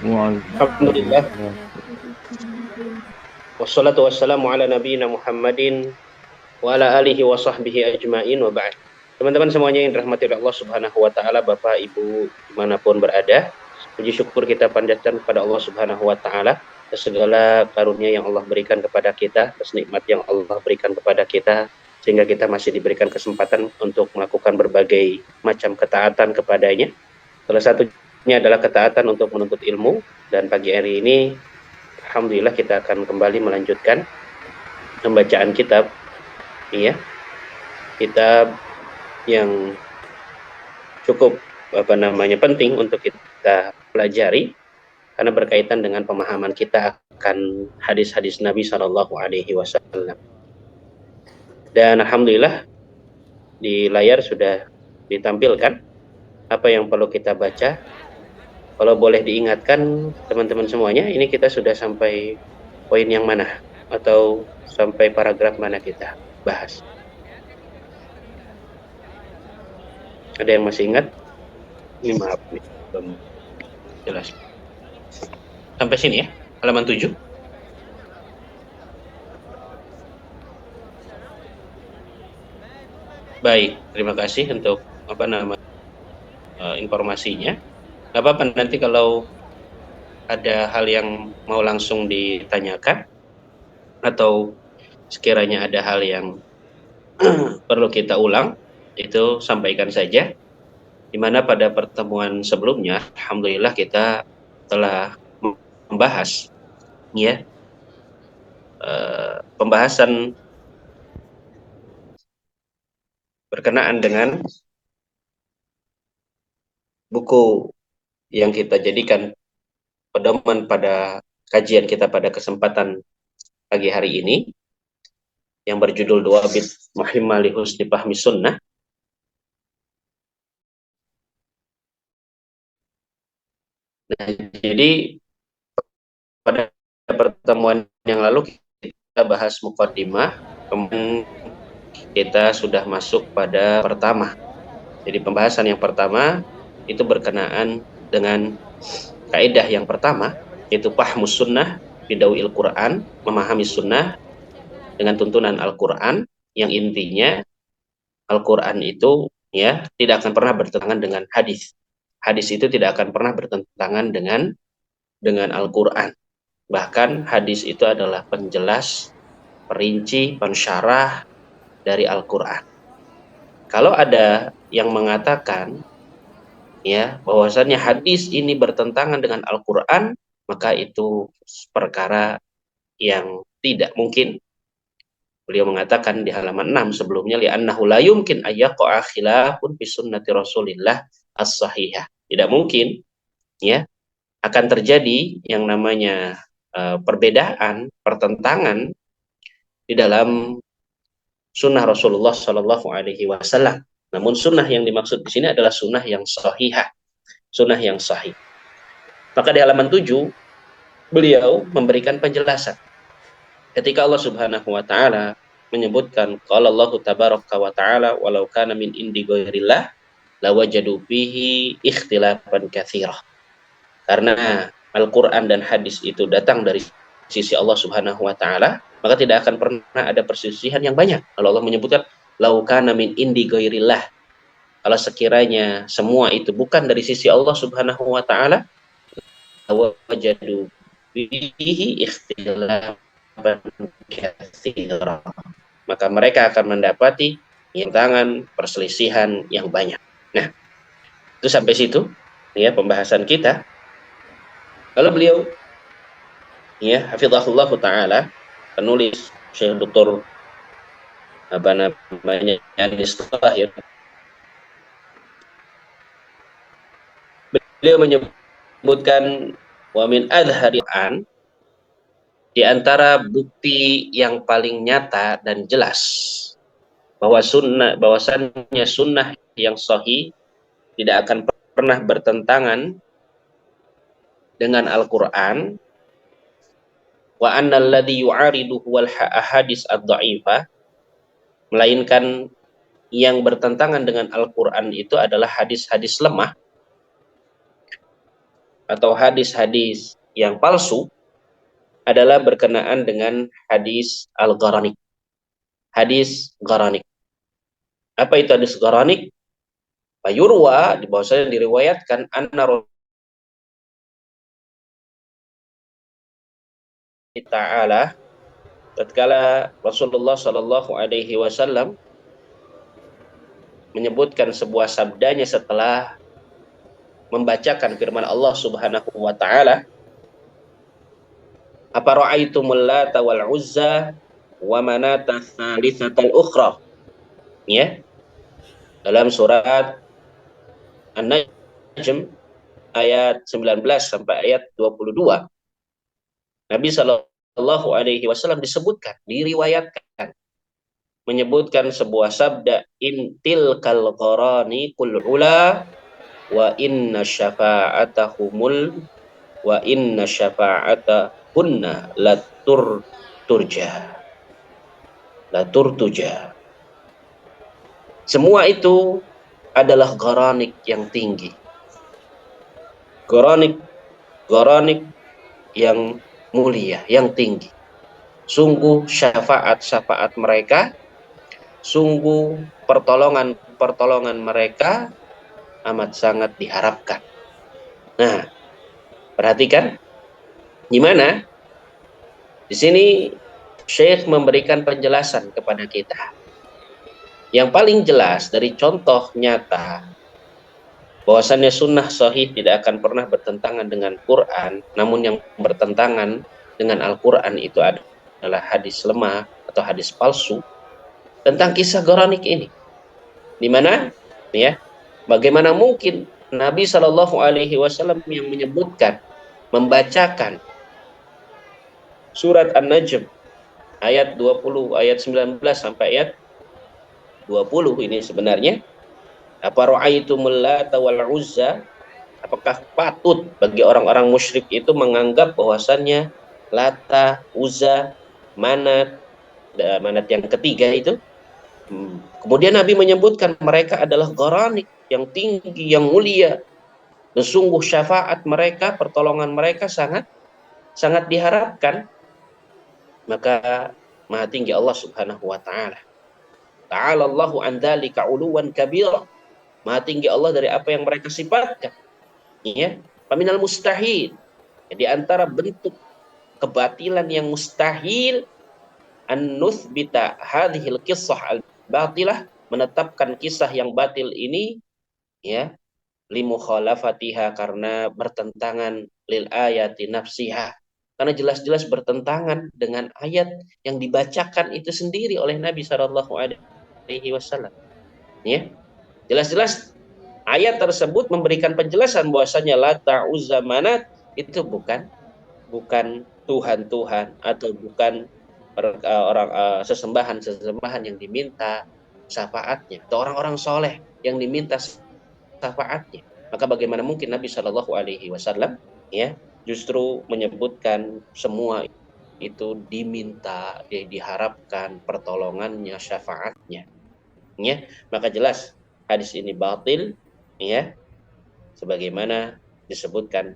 Alhamdulillah, Waalaikumsalam. wassalatu wassalamu ala nabiyyina Muhammadin wa ala alihi wa sahbihi ajma'in wa ba'd. Teman-teman semuanya yang dirahmati oleh Allah Subhanahu wa taala, Bapak Ibu dimanapun berada, puji syukur kita panjatkan kepada Allah Subhanahu wa taala atas segala karunia yang Allah berikan kepada kita, atas nikmat yang Allah berikan kepada kita, sehingga kita masih diberikan kesempatan untuk melakukan berbagai macam ketaatan kepadanya. Salah satunya adalah ketaatan untuk menuntut ilmu, dan pagi hari ini alhamdulillah kita akan kembali melanjutkan pembacaan kitab, ya, kitab yang cukup penting untuk kita pelajari karena berkaitan dengan pemahaman kita akan hadis-hadis Nabi Shallallahu Alaihi Wasallam. Dan alhamdulillah di layar sudah ditampilkan apa yang perlu kita baca. Kalau boleh diingatkan teman-teman semuanya, ini kita sudah sampai poin yang mana atau sampai paragraf mana kita bahas? Ada yang masih ingat? Ini maaf nih, belum jelas. Sampai sini ya, halaman 7. Baik, terima kasih untuk informasinya. Gak apa-apa, nanti kalau ada hal yang mau langsung ditanyakan atau sekiranya ada hal yang perlu kita ulang, itu sampaikan saja. Di mana pada pertemuan sebelumnya, alhamdulillah kita telah membahas, ya, pembahasan berkenaan dengan buku yang kita jadikan pedoman pada kajian kita pada kesempatan pagi hari ini, yang berjudul Dua Bit Muhimmah li Husni Fahmi Sunnah. Nah, jadi pada pertemuan yang lalu kita bahas mukaddimah, kemudian kita sudah masuk pada pertama. Jadi pembahasan yang pertama itu berkenaan dengan kaidah yang pertama, yaitu fahmus sunnah bidawil Quran, memahami sunnah dengan tuntunan Al-Quran, yang intinya Al-Quran itu, ya, tidak akan pernah bertentangan dengan hadis. Hadis itu tidak akan pernah bertentangan dengan Al-Quran. Bahkan hadis itu adalah penjelas, perinci, pensyarah dari Al-Quran. Kalau ada yang mengatakan, ya, bahwasannya hadis ini bertentangan dengan Al-Quran, maka itu perkara yang tidak mungkin. Beliau mengatakan di halaman 6 sebelumnya, li'annahu la yumkin ayyaqa'a khilafun fi sunnati Rasulillah as-sahihah. Tidak mungkin, ya, akan terjadi yang namanya perbedaan, pertentangan di dalam sunnah Rasulullah Shallallahu Alaihi Wasallam. Namun sunnah yang dimaksud di sini adalah sunnah yang sahihah, sunnah yang sahih. Maka di halaman 7 beliau memberikan penjelasan. Ketika Allah Subhanahu wa taala menyebutkan qala Allahu tabaraka wa taala walau kana min indi ghairillah lawajadu fihi ikhtilafan katsira. Karena Al-Qur'an dan hadis itu datang dari sisi Allah Subhanahu wa taala, maka tidak akan pernah ada perselisihan yang banyak. Kalau Allah menyebutkan lau kana min indi ghairillah, kalau sekiranya semua itu bukan dari sisi Allah Subhanahu wa taala, lawajadu fihi ikhtilafan katsira, maka mereka akan mendapati tantangan, perselisihan yang banyak. Nah, itu sampai situ ya pembahasan kita. Kalau beliau, ya, hafizahullah taala, penulis Syekh Dr. apa namanya ya, beliau menyebutkan wa min adhari'an, di antara bukti yang paling nyata dan jelas bahwasannya sunnah yang sahih tidak akan pernah bertentangan dengan Al-Quran, wa annal ladzi yu'ariduhu wal ahadits ad-dha'ifah, melainkan yang bertentangan dengan Al-Quran itu adalah hadis-hadis lemah, atau hadis-hadis yang palsu adalah berkenaan dengan hadis al-gharanik. Hadis gharanik. Apa itu hadis gharanik? Fayurwa, di bawahnya diriwayatkan anna Ta'ala tatkala Rasulullah Shallallahu Alaihi Wasallam menyebutkan sebuah sabdanya setelah membacakan firman Allah Subhanahu Wa Ta'ala, apa ra'aitumul Lata wal Uzza wa manata tsalitsatal ukhra, ya, dalam surat An-Najm ayat 19 sampai ayat 22. Nabi Shallallahu Alaihi Wasallam disebutkan, diriwayatkan menyebutkan sebuah sabda, intil kal qarani kul ula wa inna syafa'atahumul wa inna syafa'atahunna latur turja latur tuja. Semua itu adalah gharanik yang tinggi, gharanik yang mulia, yang tinggi. Sungguh syafaat mereka, sungguh pertolongan mereka amat sangat diharapkan. Nah, perhatikan gimana di sini Syekh memberikan penjelasan kepada kita. Yang paling jelas dari contoh nyata bahwasannya sunnah sahih tidak akan pernah bertentangan dengan Quran, namun yang bertentangan dengan Al-Quran itu adalah hadis lemah atau hadis palsu tentang kisah gharanik ini. Di mana, ya, bagaimana mungkin Nabi Shallallahu Alaihi Wasallam yang menyebutkan, membacakan surat An-Najm ayat 20, ayat 19 sampai ayat 20 ini sebenarnya, apa ra'aitumul Lata wal Uzza, apakah patut bagi orang-orang musyrik itu menganggap bahwasannya Lata, Uzza, Manat yang ketiga itu, kemudian Nabi menyebutkan mereka adalah gharanik yang tinggi, yang mulia, dan sungguh syafaat mereka, pertolongan mereka sangat sangat diharapkan. Maka maha tinggi Allah Subhanahu wa Ta'ala. Ta'ala Allahu an dzalika 'uluwan kabira. Maha tinggi Allah dari apa yang mereka sifatkan. Ya, paminal mustahil. Di antara bentuk kebatilan yang mustahil an nuthbita hadhil qissah al-batilah, menetapkan kisah yang batil ini, ya, limukhalafatiha, karena bertentangan, lil ayati nafsiha, karena jelas-jelas bertentangan dengan ayat yang dibacakan itu sendiri oleh Nabi Shallallahu Alaihi Wasallam. Ya, jelas-jelas ayat tersebut memberikan penjelasan bahwasanya Lata, Uzza, Manat itu bukan Tuhan atau bukan sesembahan yang diminta syafaatnya, atau orang-orang soleh yang diminta syafaatnya. Maka bagaimana mungkin Nabi Shallallahu Alaihi Wasallam, ya, justru menyebutkan semua itu diminta, diharapkan pertolongannya, syafaatnya, ya. Maka jelas hadis ini batil, ya, sebagaimana disebutkan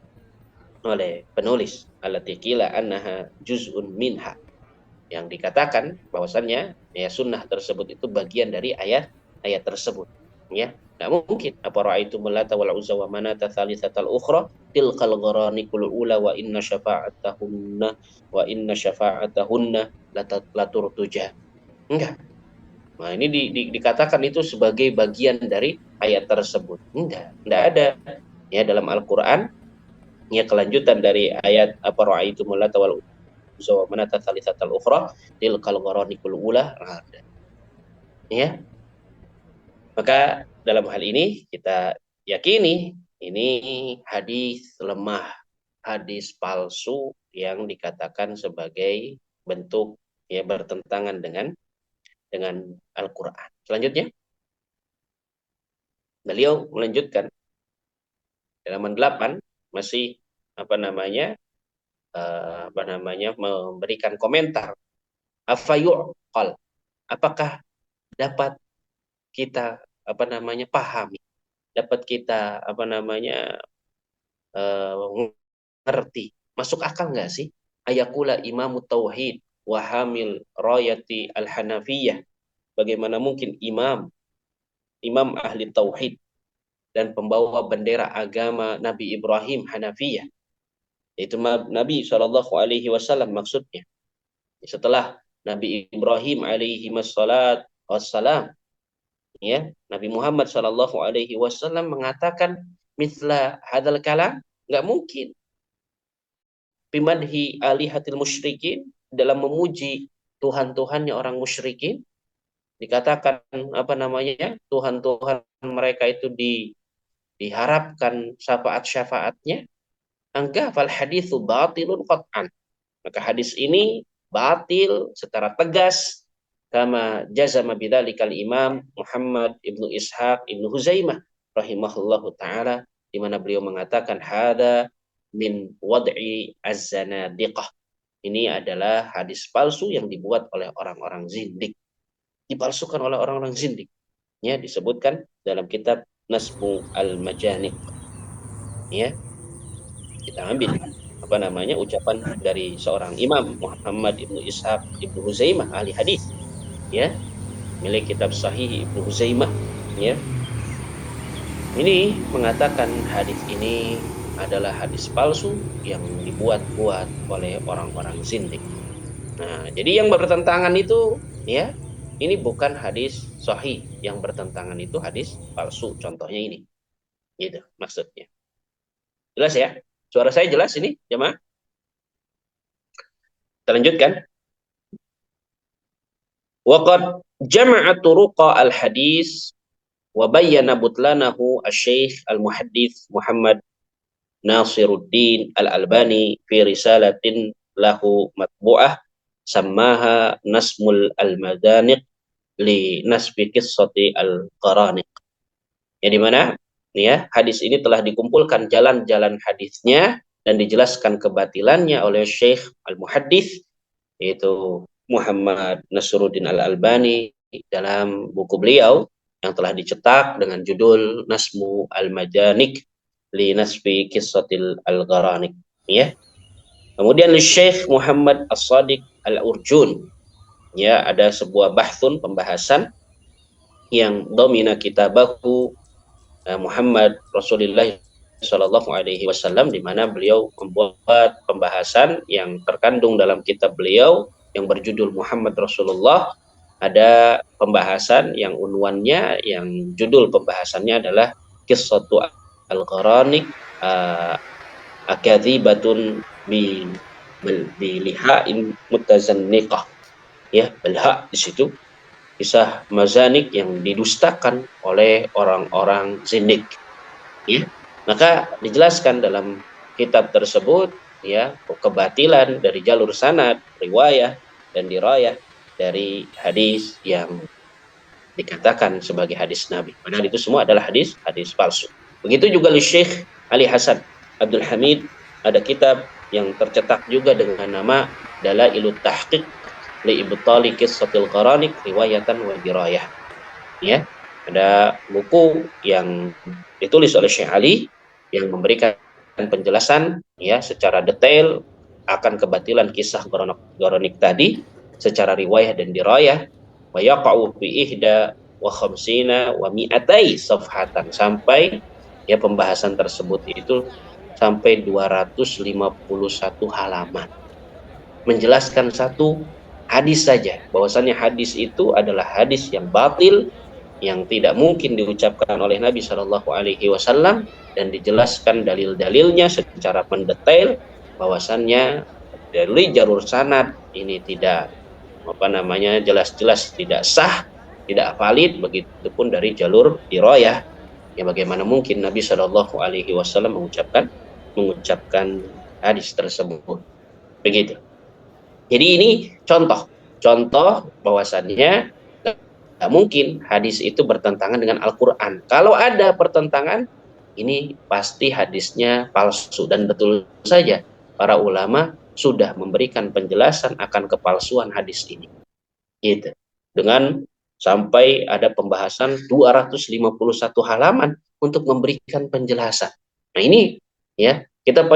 oleh penulis, allati qila annaha juz'un minha, yang dikatakan bahwasannya ya sunnah tersebut itu bagian dari ayat tersebut, ya. Nggak mungkin, apa ra'aitumul Lata wal Uzza wa manata tsalitsatal ukhra tilkal gharanikul ula wa inna syafa'atahunna laturtuja. Enggak. Nah, ini dikatakan itu sebagai bagian dari ayat tersebut. Enggak ada, ya, dalam Al-Qur'an, ya, kelanjutan dari ayat apa ra'aitumul Lata wal Uzza wa manata tsalitsatal ukhra tilkal gharanikul ula, ada. Ya. Maka dalam hal ini kita yakini ini hadis lemah, hadis palsu yang dikatakan sebagai bentuk, ya, bertentangan dengan Al-Qur'an. Selanjutnya beliau melanjutkan halaman 8, masih memberikan komentar. Afayuqal, apakah dapat kita pahami, dapat kita ngerti. Masuk akal nggak sih? Ayakula imamu tauhid wa hamil rayati al-hanafiyah. Bagaimana mungkin imam ahli tauhid dan pembawa bendera agama Nabi Ibrahim Hanafiyah, yaitu Nabi Shallallahu Alaihi Wasallam maksudnya. Setelah Nabi Ibrahim alaihi wassalam, ya, Nabi Muhammad Shallallahu Alaihi Wasallam mengatakan mithla hadal kalam, nggak mungkin. Bimadhi alihatil musyrikin, dalam memuji Tuhan-Tuhannya orang musyrikin, dikatakan apa namanya, Tuhan-Tuhan mereka itu diharapkan syafaat-syafaatnya. Angka fal haditsu batilun qat'an. Maka hadis ini batil secara tegas, kama jazama bidzalikal Imam Muhammad ibnu Ishaq ibnu Huzaimah rahimahullahu taala, di mana beliau mengatakan hada min wad'i az-zanadiqah. Ini adalah hadis palsu yang dibuat oleh orang-orang zindik. Dipalsukan oleh orang-orang zindik. Ya, disebutkan dalam kitab Nasbu al-Majaniq. Ya. Kita ambil apa namanya ucapan dari seorang imam Muhammad ibnu Ishaq ibnu Huzaimah ahli hadis, ya, milik kitab Sahih ibnu Huzaimah, ya. Ini mengatakan hadis ini adalah hadis palsu yang dibuat-buat oleh orang-orang zindik. Nah, jadi yang bertentangan itu, ya, ini bukan hadis sahih, yang bertentangan itu hadis palsu. Contohnya ini, gitu maksudnya. Jelas ya? Suara saya jelas ini, jemaah? Kita lanjutkan. Waqad jama'a turuqa al-hadis wa bayyana butlanahu asy-Syaikh al-Muhaddits Muhammad Nasiruddin Al-Albani fi risalatin lahu matbu'ah sammaha Nasmul al-Madaniq li nasbi qissati al-Qaraniq. Ya, di mana ya, hadis ini telah dikumpulkan jalan-jalan hadisnya dan dijelaskan kebatilannya oleh Syekh Al-Muhaddits, yaitu Muhammad Nasruddin Al-Albani, dalam buku beliau yang telah dicetak dengan judul Nasmu Al-Majaniq li Nasbi Qissatil Al-Gharanik, ya. Kemudian Syekh Muhammad As-Sadiq Al-Urjun, ya, ada sebuah bahthun, pembahasan yang domina kitabahu Muhammad Rasulullah Shallallahu Alaihi Wasallam, di mana beliau membuat pembahasan yang terkandung dalam kitab beliau yang berjudul Muhammad Rasulullah. Ada pembahasan yang unwannya, yang judul pembahasannya adalah Qissatu al-Gharanik akadzibatun bi lihain mutazanniqah. Ya, belha di situ kisah mazanik yang didustakan oleh orang-orang zindik. Ya, maka dijelaskan dalam kitab tersebut, ya, kebatilan dari jalur sanad, riwayah dan dirayah dari hadis yang dikatakan sebagai hadis Nabi. Padahal itu semua adalah hadis palsu. Begitu juga li Syekh Ali Hasan Abdul Hamid, ada kitab yang tercetak juga dengan nama Dalailut Tahqiq li Ibtali Qissatil Gharanik riwayatan wa dirayah. Ya, ada buku yang ditulis oleh Syekh Ali yang memberikan penjelasan, ya, secara detail akan kebatilan kisah Gharanik tadi secara riwayah dan dirayah. Wa yaqa'u bi ihda wa khamsina wa mi'atai safhatan, sampai, ya, pembahasan tersebut itu sampai 251 halaman menjelaskan satu hadis saja, bahwasannya hadis itu adalah hadis yang batil, yang tidak mungkin diucapkan oleh Nabi Shallallahu Alaihi Wasallam, dan dijelaskan dalil-dalilnya secara mendetail, bahwasannya dari jalur sanad ini tidak jelas-jelas tidak sah, tidak valid. Begitupun dari jalur dirayah, ya, bagaimana mungkin Nabi Shallallahu Alaihi Wasallam mengucapkan hadis tersebut, begitu. Jadi ini contoh bahwasannya tidak mungkin hadis itu bertentangan dengan Al-Quran. Kalau ada pertentangan, ini pasti hadisnya palsu. Dan betul saja, para ulama sudah memberikan penjelasan akan kepalsuan hadis ini, gitu. Dengan sampai ada pembahasan 251 halaman untuk memberikan penjelasan. Nah, ini Ya, kita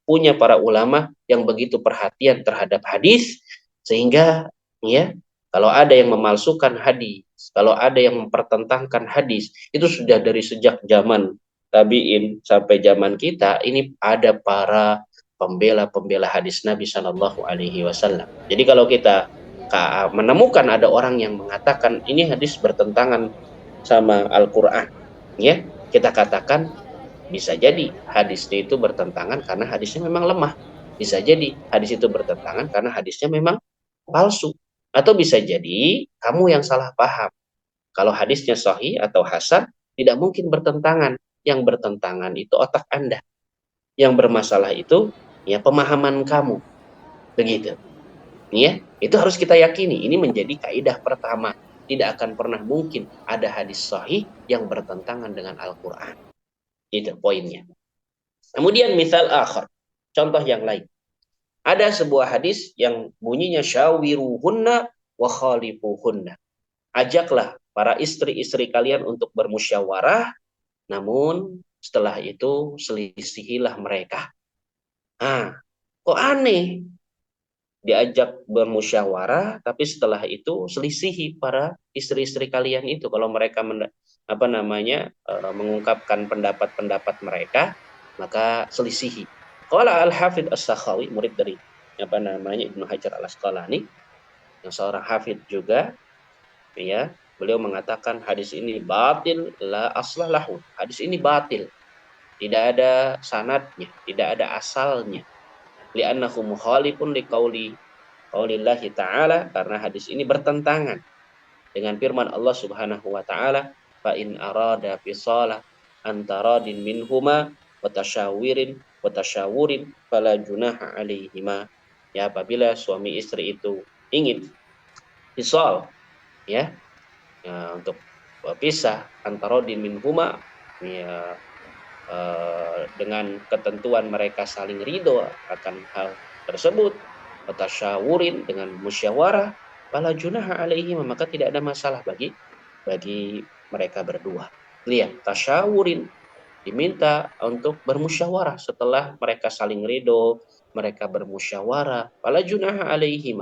punya para ulama yang begitu perhatian terhadap hadis, sehingga ya, kalau ada yang memalsukan hadis, kalau ada yang mempertentangkan hadis, itu sudah dari sejak zaman tabi'in sampai zaman kita, ini ada para pembela-pembela hadis Nabi Shallallahu Alaihi Wasallam. Jadi kalau kita menemukan ada orang yang mengatakan ini hadis bertentangan sama Al-Quran, ya, kita katakan bisa jadi hadisnya itu bertentangan karena hadisnya memang lemah. Bisa jadi hadis itu bertentangan karena hadisnya memang palsu. Atau bisa jadi kamu yang salah paham. Kalau hadisnya sahih atau hasan, tidak mungkin bertentangan. Yang bertentangan itu otak Anda. Yang bermasalah itu ya pemahaman kamu. Begitu. Ya, itu harus kita yakini. Ini menjadi kaidah pertama. Tidak akan pernah mungkin ada hadis sahih yang bertentangan dengan Al-Quran. Itu poinnya. Kemudian misal akhir, contoh yang lain. Ada sebuah hadis yang bunyinya syawiruhunna wa khalifuhunna. Ajaklah para istri-istri kalian untuk bermusyawarah, namun setelah itu selisihilah mereka. Ah, kok aneh? Diajak bermusyawarah, tapi setelah itu selisihi para istri-istri kalian itu. Kalau mereka mengungkapkan pendapat-pendapat mereka, maka selisihi. Qala Al-Hafidh As-Sakhawi, murid dari Ibnu Hajar Al-Asqalani, yang seorang hafidh juga, ya, beliau mengatakan hadis ini batil la aslah lahu. Hadis ini batil, tidak ada sanadnya, tidak ada asalnya. Li'annahu mukhalifun qaulillahi ta'ala, karena hadis ini bertentangan dengan firman Allah Subhanahu wa taala, fa in arada fisala antaradin minhuma wa tasyawurin fala junaha alaihima. Ya, apabila suami istri itu ingin fisal, ya, untuk pisah antaradin minhuma, ya, dengan ketentuan mereka saling ridho akan hal tersebut, tasyawurin dengan musyawarah, fala junaha alaihi, maka tidak ada masalah bagi mereka berdua. Lihat, tasyawurin diminta untuk bermusyawarah setelah mereka saling ridho, mereka bermusyawarah, fala junaha alaihi.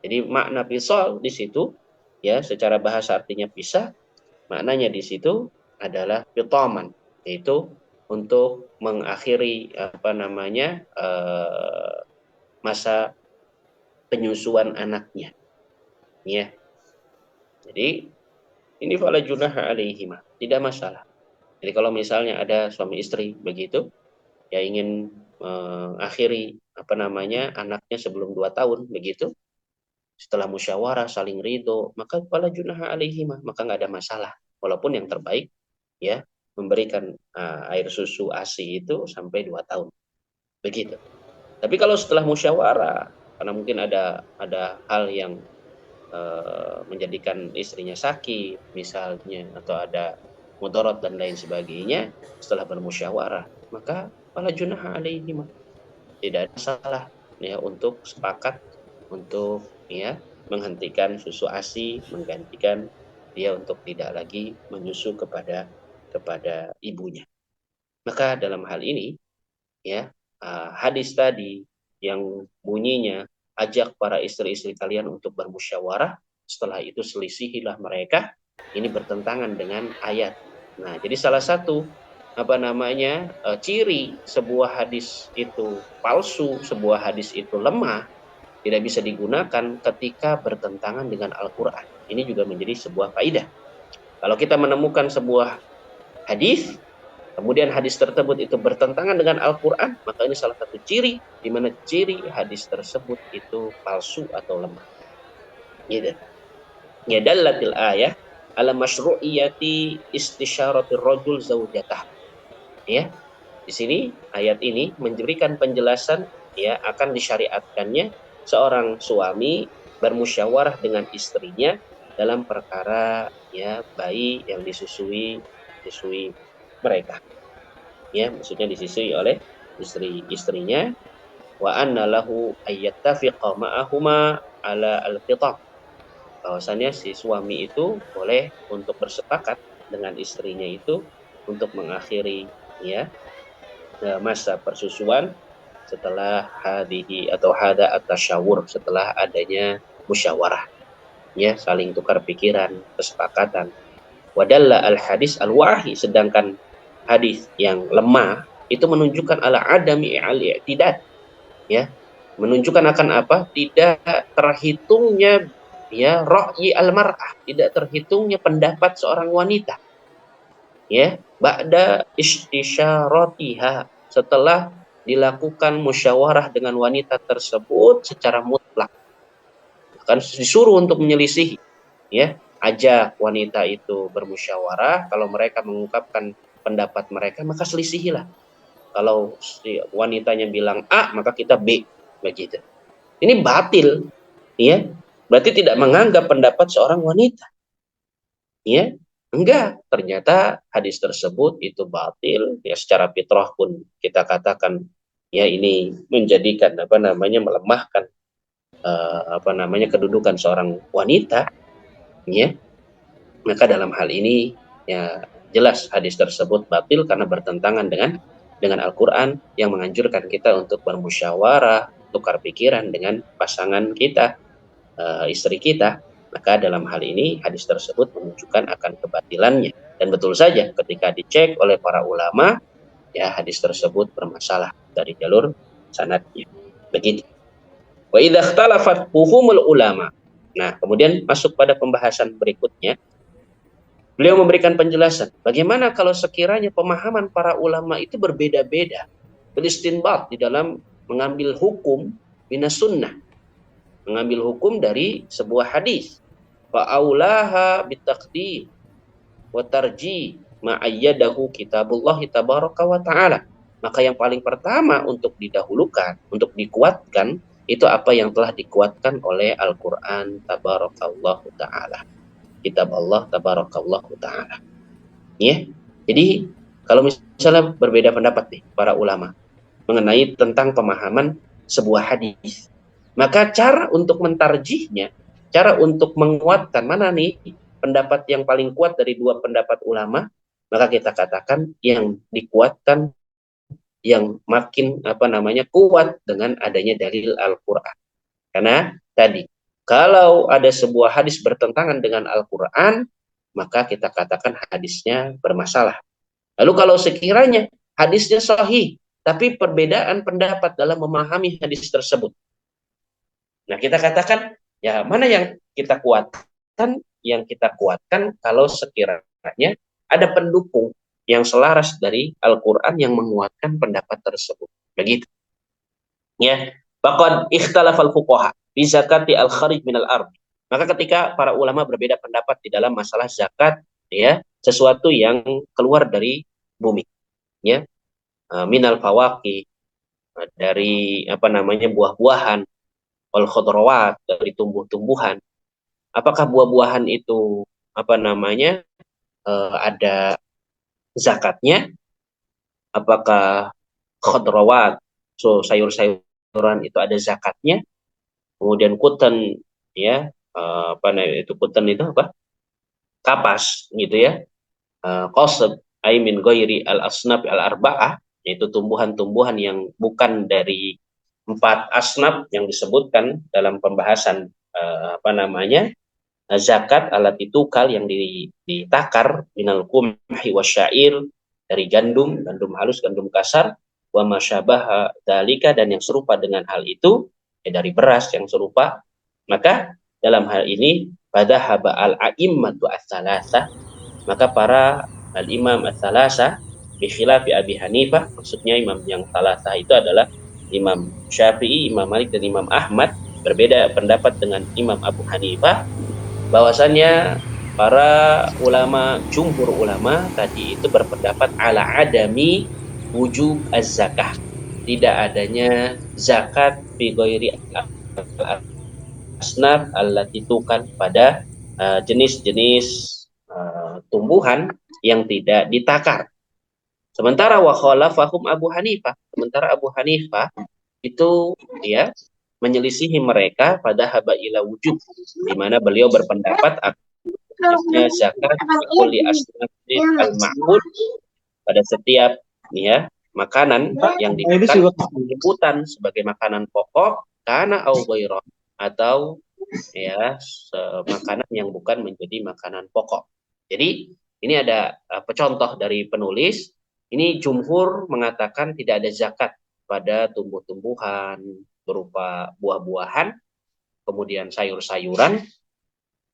Jadi makna pisal di situ, ya, secara bahasa artinya pisah, maknanya di situ adalah fitaman, yaitu untuk mengakhiri masa penyusuan anaknya, ya. Jadi ini fala junaha alaihima, tidak masalah. Jadi kalau misalnya ada suami istri begitu, ya, ingin mengakhiri anaknya sebelum 2 tahun begitu, setelah musyawarah saling ridho, maka fala junaha alaihima, maka nggak ada masalah. Walaupun yang terbaik, ya, memberikan air susu ASI itu sampai 2 tahun. Begitu. Tapi kalau setelah musyawarah, karena mungkin ada hal yang menjadikan istrinya sakit misalnya, atau ada mudarat dan lain sebagainya, setelah bermusyawarah, maka fala junaha alaihima, tidak ada masalah, ya, untuk sepakat untuk, ya, menghentikan susu ASI, menggantikan dia untuk tidak lagi menyusu kepada ibunya. Maka dalam hal ini, ya, hadis tadi yang bunyinya ajak para istri-istri kalian untuk bermusyawarah, setelah itu selisihilah mereka, ini bertentangan dengan ayat. Nah, jadi salah satu ciri sebuah hadis itu palsu, sebuah hadis itu lemah, tidak bisa digunakan ketika bertentangan dengan Al-Quran. Ini juga menjadi sebuah kaidah. Kalau kita menemukan sebuah hadis, kemudian hadis tersebut itu bertentangan dengan Al-Quran, maka ini salah satu ciri di mana ciri hadis tersebut itu palsu atau lemah. Gitu. Ya, dallatil ayah ala masyru'iyati istisyaratir rajul zaujatah. Ya. Di sini ayat ini memberikan penjelasan, ya, akan disyariatkannya seorang suami bermusyawarah dengan istrinya dalam perkara, ya, bayi yang disusui mereka, ya, maksudnya disusui oleh istrinya, wa anna lahu ayyattafiqa ma'ahuma ala al-khitab, bahwasanya si suami itu boleh untuk bersepakat dengan istrinya itu untuk mengakhiri, ya, masa persusuan setelah hadihi atau hada at-tasyawur, setelah adanya musyawarah, ya, saling tukar pikiran, kesepakatan. Wadalla al-hadis al-wahi, sedangkan hadis yang lemah itu menunjukkan ala adami al-i'tidad, ya, menunjukkan akan apa? Tidak terhitungnya, ya, ra'yi al-mar'ah, tidak terhitungnya pendapat seorang wanita, ya, ba'da istisyaratiha, setelah dilakukan musyawarah dengan wanita tersebut secara mutlak. Kan disuruh untuk menyelisihi, ya, ajak wanita itu bermusyawarah, kalau mereka mengungkapkan pendapat mereka maka selisihilah. Kalau si wanitanya bilang A, maka kita B, begitu. Ini batil, ya. Berarti tidak menganggap pendapat seorang wanita, ya. Enggak, ternyata hadis tersebut itu batil, ya, secara fitrah pun kita katakan, ya, ini menjadikan apa namanya, melemahkan apa namanya, kedudukan seorang wanita, ya. Maka dalam hal ini, ya, jelas hadis tersebut batil karena bertentangan dengan Al-Quran yang menganjurkan kita untuk bermusyawarah, tukar pikiran dengan pasangan kita, istri kita. Maka dalam hal ini hadis tersebut menunjukkan akan kebatilannya. Dan betul saja ketika dicek oleh para ulama, ya, hadis tersebut bermasalah dari jalur sanadnya. Begitu. Wa idza ikhtalafat fuhumul ulama. Nah, kemudian masuk pada pembahasan berikutnya. Beliau memberikan penjelasan, bagaimana kalau sekiranya pemahaman para ulama itu berbeda-beda, beristinbat di dalam mengambil hukum minas sunnah, mengambil hukum dari sebuah hadis. Fa'aulaha bitaqdim wa tarji ma'ayyadahu kitabullah tabaraka wa ta'ala. Maka yang paling pertama untuk didahulukan, untuk dikuatkan, itu apa yang telah dikuatkan oleh Al-Quran tabarakallahu ta'ala. Kitab Allah tabarakallahu ta'ala. Ya. Jadi kalau misalnya berbeda pendapat nih para ulama mengenai tentang pemahaman sebuah hadis, maka cara untuk mentarjihnya, cara untuk menguatkan mana nih pendapat yang paling kuat dari dua pendapat ulama, maka kita katakan yang dikuatkan, yang makin apa namanya kuat dengan adanya dalil Al-Qur'an. Karena tadi kalau ada sebuah hadis bertentangan dengan Al-Qur'an, maka kita katakan hadisnya bermasalah. Lalu kalau sekiranya hadisnya sahih, tapi perbedaan pendapat dalam memahami hadis tersebut, nah kita katakan, ya, mana yang kita kuatkan? Yang kita kuatkan kalau sekiranya ada pendukung yang selaras dari Al-Quran yang menguatkan pendapat tersebut. Begitu. Ya, faqad ikhtalafal fuqaha fi zakati al-kharij minal ard. Maka ketika para ulama berbeda pendapat di dalam masalah zakat, ya, sesuatu yang keluar dari bumi, ya, minal fawaqi, dari apa namanya buah-buahan, wal khudrawat, dari tumbuh-tumbuhan. Apakah buah-buahan itu apa namanya ada zakatnya? Apakah khudrawat, so sayur-sayuran itu ada zakatnya? Kemudian kutan, ya, apa namanya itu, kutan itu apa? Kapas, gitu ya. Qasab ay min ghairi al-asnaf al-arba'ah, yaitu tumbuhan-tumbuhan yang bukan dari 4 asnaf yang disebutkan dalam pembahasan apa namanya zakat, alat tukal yang ditakar, minal qumhi wasyair, dari gandum, gandum halus, gandum kasar, wa masyabaha dalika, dan yang serupa dengan hal itu, ya, dari beras yang serupa. Maka dalam hal ini pada haba al-a'immatu as-salasa, maka para al-imam as-salasa bikhilafi Abi Hanifah, maksudnya imam yang salasa itu adalah Imam Syafi'i, Imam Malik, dan Imam Ahmad, berbeda pendapat dengan Imam Abu Hanifah, bahwasannya para ulama, jumhur ulama tadi itu berpendapat ala adami wujub az-zakah, tidak adanya zakat fi ghairi asnaf allati tukal, pada jenis-jenis tumbuhan yang tidak ditakar. Sementara wa khalafahum Abu Hanifah, sementara Abu Hanifah itu, ya, menyelisihi mereka pada haba ila wujub, di mana beliau berpendapat akhirnya zakat kulli asnafil al-ma'bud, pada setiap, ya, makanan yang dimakan hutan sebagai makanan pokok karena au ghairah, atau ya makanan yang bukan menjadi makanan pokok. Jadi ini ada contoh dari penulis. Ini jumhur mengatakan tidak ada zakat pada tumbuh-tumbuhan berupa buah-buahan, kemudian sayur-sayuran,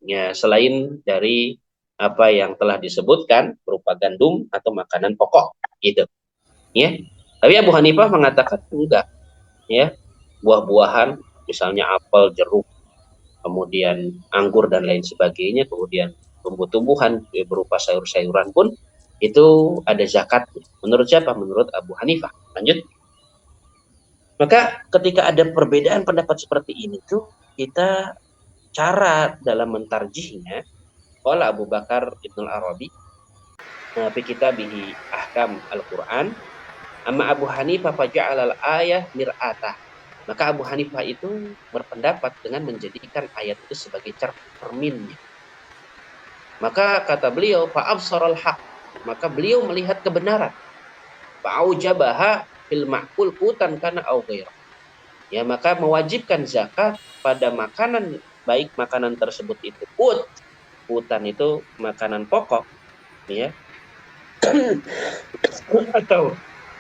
ya selain dari apa yang telah disebutkan berupa gandum atau makanan pokok gitu ya. Tapi Abu Hanifah mengatakan enggak ya, buah-buahan misalnya apel, jeruk, kemudian anggur dan lain sebagainya, kemudian tumbuh-tumbuhan berupa sayur-sayuran pun itu ada zakatnya. Menurut siapa? Menurut Abu Hanifah. Lanjut. Maka ketika ada perbedaan pendapat seperti ini tuh, kita cara dalam mentarjihnya, qala Abu Bakar Ibnu Arabi fi kitabihi Ahkam Al-Qur'an, amma Abu Hanifah faja'al al-ayah mir'atah. Maka Abu Hanifah itu berpendapat dengan menjadikan ayat itu sebagai cerminnya. Maka kata beliau, fa'absaral haq, maka beliau melihat kebenaran. Fa'aujabaha fil ma'kul kutan kana au ghairah. Ya, maka mewajibkan zakat pada makanan, baik makanan tersebut itu hutan itu makanan pokok ya, atau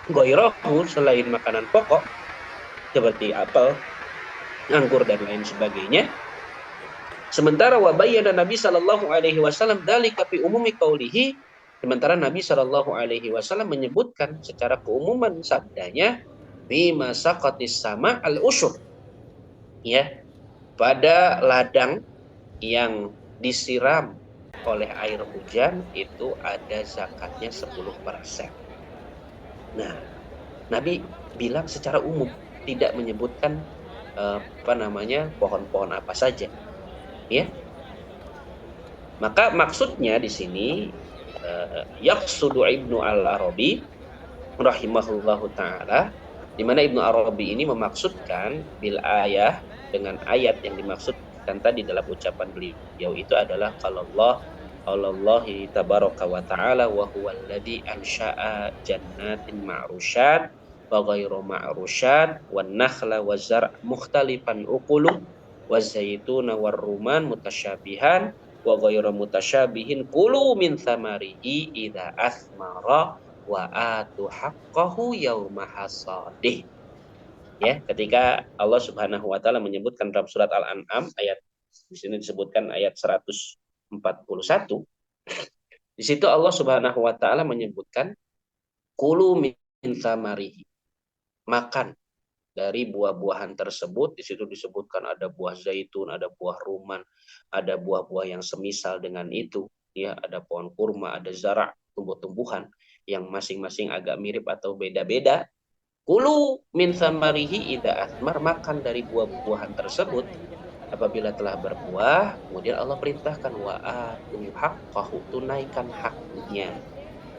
ghairahu selain makanan pokok seperti apel, anggur dan lain sebagainya. Sementara wabayyana Nabi sallallahu alaihi wasallam dzalika fi umumi qaulihi, sementara Nabi sallallahu alaihi wasallam menyebutkan secara keumuman sabdanya bima saqatis sama al-usyur, ya, pada ladang yang disiram oleh air hujan itu ada zakatnya 10%. Nah, Nabi bilang secara umum, tidak menyebutkan pohon-pohon apa saja, ya. Maka maksudnya di sini yaqsudu Ibnu Al-Arabi rahimahullahu taala, di mana Ibnu Arabi ini memaksudkan bil ayah, dengan ayat yang dimaksudkan tadi dalam ucapan beliau itu adalah Allahi tabaraka wa ta'ala wa huwal ladzi ansha'a jannatin ma'rusyat wa ghairu ma'rusyat wan nakhla wa zar' mukhtalifan uqulu wa zaituna war ruman mutasyabihan wa ghairu mutasyabihin kulu min thamarihi idza athmara wa atu haqqahu yauma hasadih. Ya, ketika Allah Subhanahu wa taala menyebutkan dalam surat Al-An'am ayat, di sini disebutkan ayat 141. Di situ Allah Subhanahu wa taala menyebutkan kulu min thamarihi, makan dari buah-buahan tersebut. Di situ disebutkan ada buah zaitun, ada buah ruman, ada buah-buah yang semisal dengan itu, ya, ada pohon kurma, ada zara', tumbuh-tumbuhan yang masing-masing agak mirip atau beda-beda. Kulu min thamarihi idza athmar, makan dari buah-buahan tersebut apabila telah berbuah. Kemudian Allah perintahkan wa atu haqqahu, tunaikan haknya.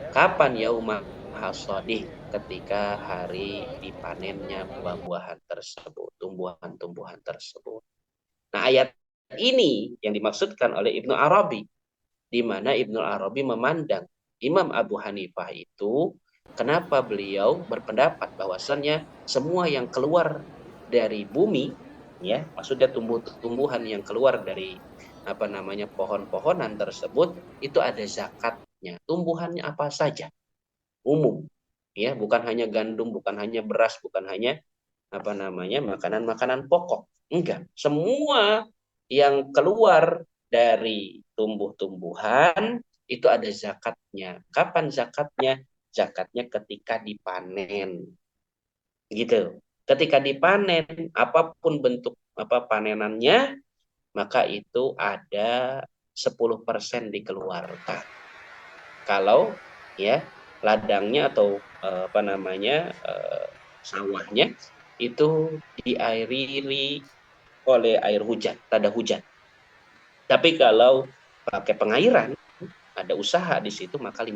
Kapan? Yauma hasadih, ketika hari dipanennya buah-buahan tersebut, tumbuhan-tumbuhan tersebut. Nah, ayat ini yang dimaksudkan oleh Ibnu Arabi, di mana Ibnu Arabi memandang Imam Abu Hanifah itu, kenapa beliau berpendapat bahwasannya semua yang keluar dari bumi, ya, maksudnya tumbuh-tumbuhan yang keluar dari pohon-pohonan tersebut itu ada zakatnya. Tumbuhannya apa saja, umum, ya, bukan hanya gandum, bukan hanya beras, bukan hanya makanan-makanan pokok. Enggak, semua yang keluar dari tumbuh-tumbuhan itu ada zakatnya. Kapan zakatnya? Zakatnya ketika dipanen. Gitu. Ketika dipanen, apapun bentuk panenannya, maka itu ada 10% dikeluarkan. Kalau ya ladangnya atau sawahnya itu diairi oleh air hujan, tanda hujan. Tapi kalau pakai pengairan, ada usaha di situ, maka 5%.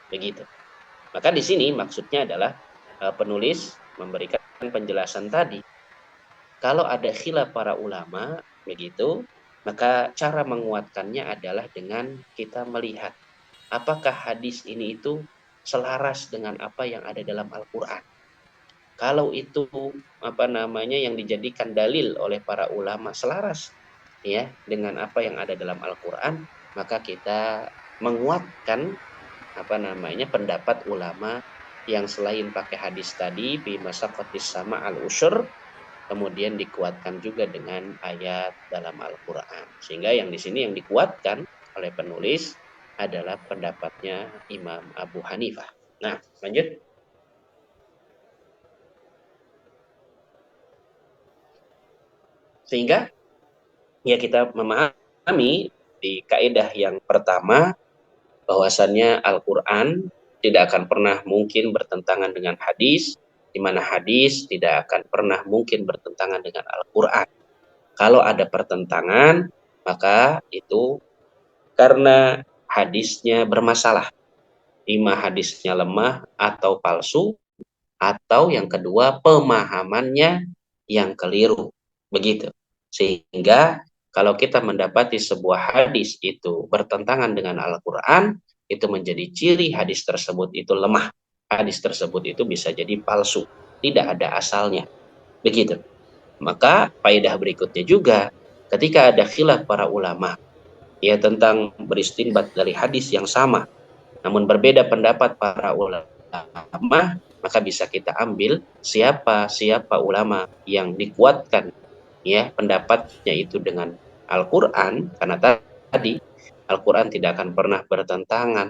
Begitu. Maka di sini maksudnya adalah penulis memberikan penjelasan tadi. Kalau ada khilaf para ulama, begitu, maka cara menguatkannya adalah dengan kita melihat apakah hadis ini itu selaras dengan apa yang ada dalam Al-Quran. Kalau itu yang dijadikan dalil oleh para ulama selaras ya dengan apa yang ada dalam Al-Quran, maka kita menguatkan pendapat ulama yang selain pakai hadis tadi bi masaqatis sama al-usyur, kemudian dikuatkan juga dengan ayat dalam Al-Quran. Sehingga yang di sini yang dikuatkan oleh penulis adalah pendapatnya Imam Abu Hanifah. Nah, lanjut. Sehingga ya kita memahami di kaidah yang pertama bahwasannya Al-Quran tidak akan pernah mungkin bertentangan dengan hadis, di mana hadis tidak akan pernah mungkin bertentangan dengan Al-Quran. Kalau ada pertentangan, maka itu karena hadisnya bermasalah. Ima hadisnya lemah atau palsu, atau yang kedua pemahamannya yang keliru. Begitu. Sehingga kalau kita mendapati sebuah hadis itu bertentangan dengan Al-Quran, itu menjadi ciri hadis tersebut itu lemah. Hadis tersebut itu bisa jadi palsu. Tidak ada asalnya. Begitu. Maka faedah berikutnya juga, ketika ada khilaf para ulama, ya tentang beristinbat dari hadis yang sama, namun berbeda pendapat para ulama, maka bisa kita ambil siapa ulama yang dikuatkan ya pendapatnya itu dengan Al-Quran, karena tadi Al-Quran tidak akan pernah bertentangan,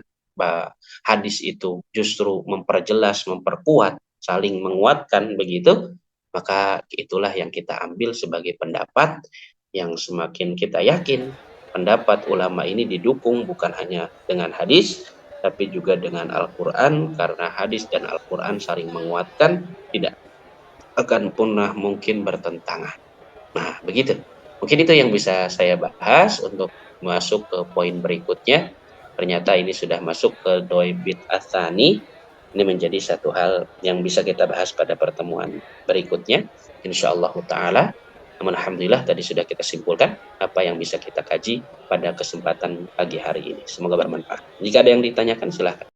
hadis itu justru memperjelas, memperkuat, saling menguatkan begitu, maka itulah yang kita ambil sebagai pendapat yang semakin kita yakin pendapat ulama ini didukung bukan hanya dengan hadis tapi juga dengan Al-Quran, karena hadis dan Al-Quran saling menguatkan, tidak akan pernah mungkin bertentangan. Nah, begitu. Mungkin itu yang bisa saya bahas untuk masuk ke poin berikutnya. Ternyata ini sudah masuk ke doi bid'ah tsani. Ini menjadi satu hal yang bisa kita bahas pada pertemuan berikutnya. Insyaallah ta'ala. Namun alhamdulillah tadi sudah kita simpulkan apa yang bisa kita kaji pada kesempatan pagi hari ini. Semoga bermanfaat. Jika ada yang ditanyakan silahkan.